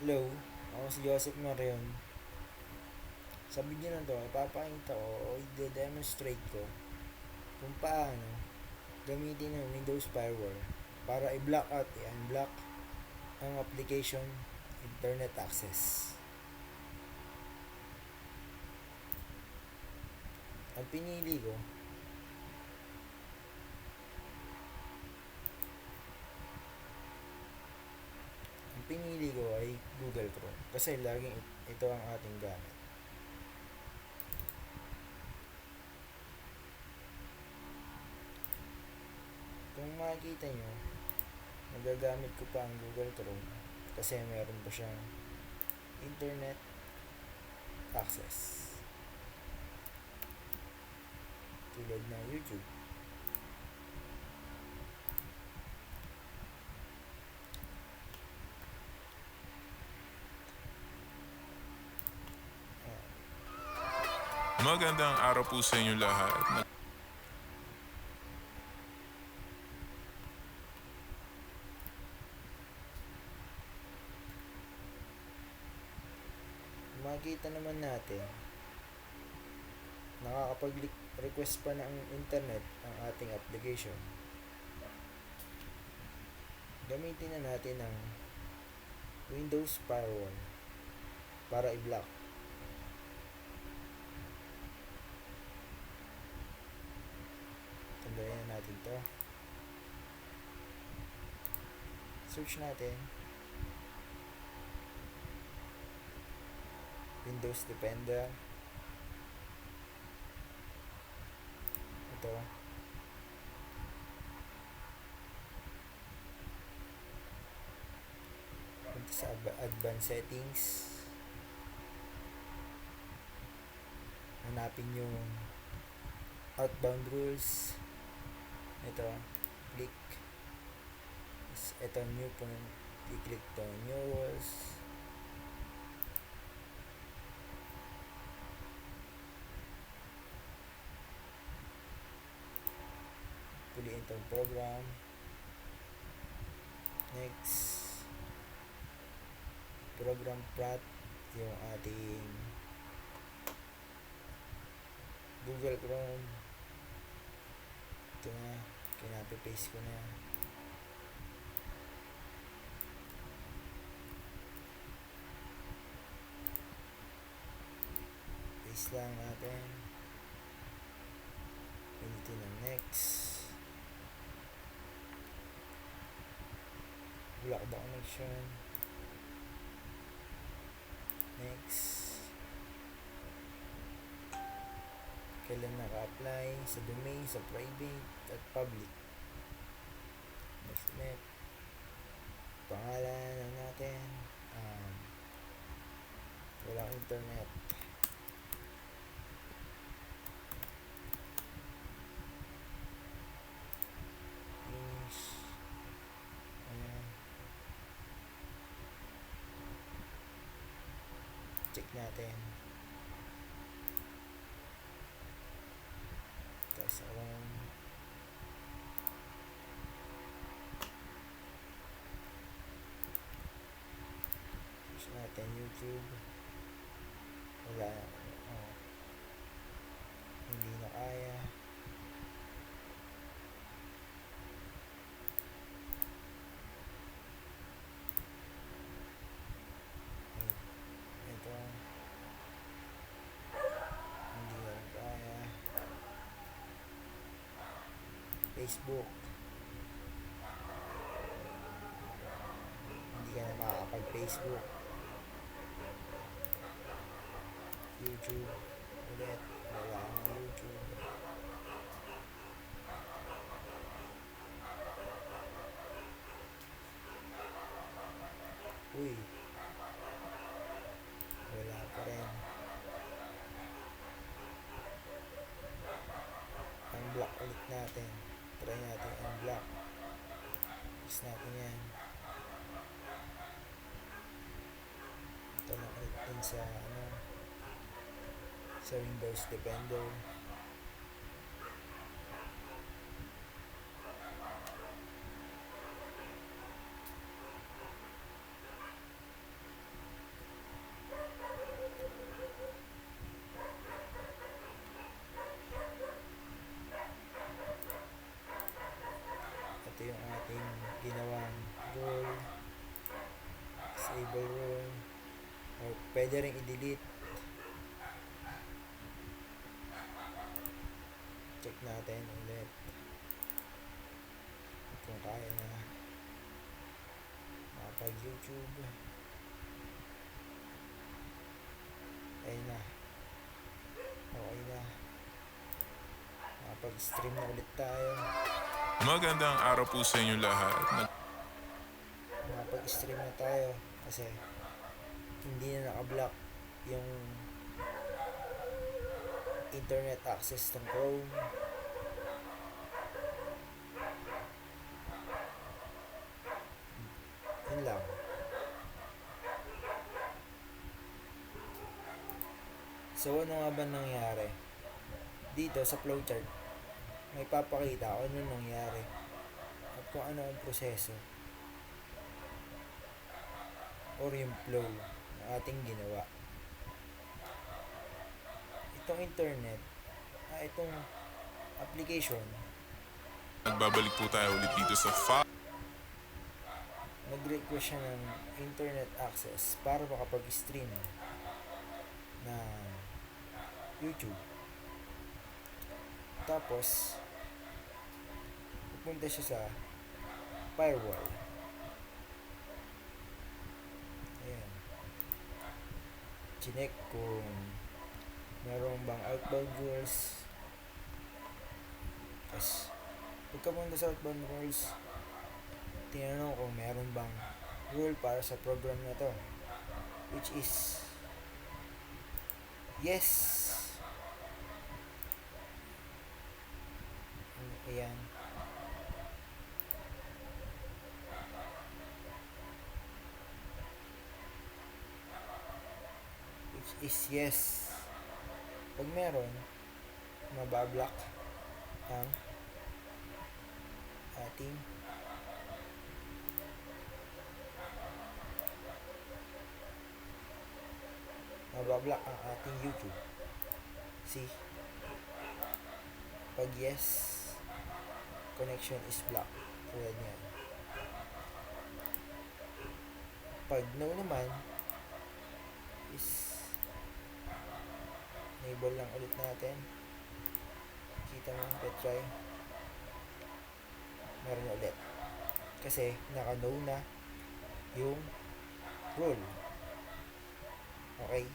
Hello, ako si Joseph Marion. Sa video na to, ipapakita ko o i-demonstrate ko kung paano gamitin ng Windows Firewall para i-block out, i-unblock ang application internet access. Ang pinili ko ay Google Chrome kasi laging ito ang ating gamit. Kung makikita nyo, nagagamit ko pa ang Google Chrome kasi meron pa siyang internet access tulad ng YouTube. Magandang araw po sa inyo lahat. Makikita naman natin, nakakapag-request pa ng internet ang ating application. Gamitin na natin ang Windows Firewall para i-block. Tandaan na natin to. Search natin Windows Defender. Ito. Punta sa advanced settings. Hanapin yung outbound rules. Ito. Click. Ito new point. I-click to new rules. Puliin itong program. Next, program path, yung ating Google Chrome. Ito na, kinapi-paste ko na. Paste lang natin. Pinitin ang next. Block the connection. Next. Kailan naka-apply sa domain, sa private at public. Next net. Pangalan lang natin. Walang internet. Finish. Ayan. Check natin. Tapos search natin YouTube. Wala. Hindi na kaya. Ito. Hindi na kaya. Facebook. Hindi ka na makakapag-Facebook. YouTube. Ulit. Wala ang YouTube. Uy. Wala pa rin. Unblock ulit natin. Try natin unblock. Fix natin yan. Ito lang ulit din sa Windows Defender. pwede rin i-delete. Check natin ulit kung kaya na makapag YouTube. Ayun na, okay na, makapag-stream na ulit tayo. Magandang araw po sa inyo lahat. Makapag-stream na tayo kasi hindi na naka-block yung internet access ng Chrome. Yun lang. So ano nga ba nangyari? Dito sa flowchart may papakita kung ano nangyari at kung ano ang proseso or yung flow na ating ginawa. Itong internet, itong application, Nagbabalik po tayo ulit dito sa nag-request siya ng internet access para makapag-stream ng YouTube. Tapos pupunta siya sa firewall. Ayan. Chinek kung meron bang outbound rules. Tapos pagkapunta sa outbound rules, tinanong kung meron bang rule para sa program na to, which is yes. Ayan. Which is yes. Pag meron, mabablock ang ating YouTube. See? Pag yes, connection is blocked. Tulad yan. Pag no naman, is enable lang ulit natin. Kita mo, retry. Meron na ulit. Kasi naka-no na yung rule. Okay?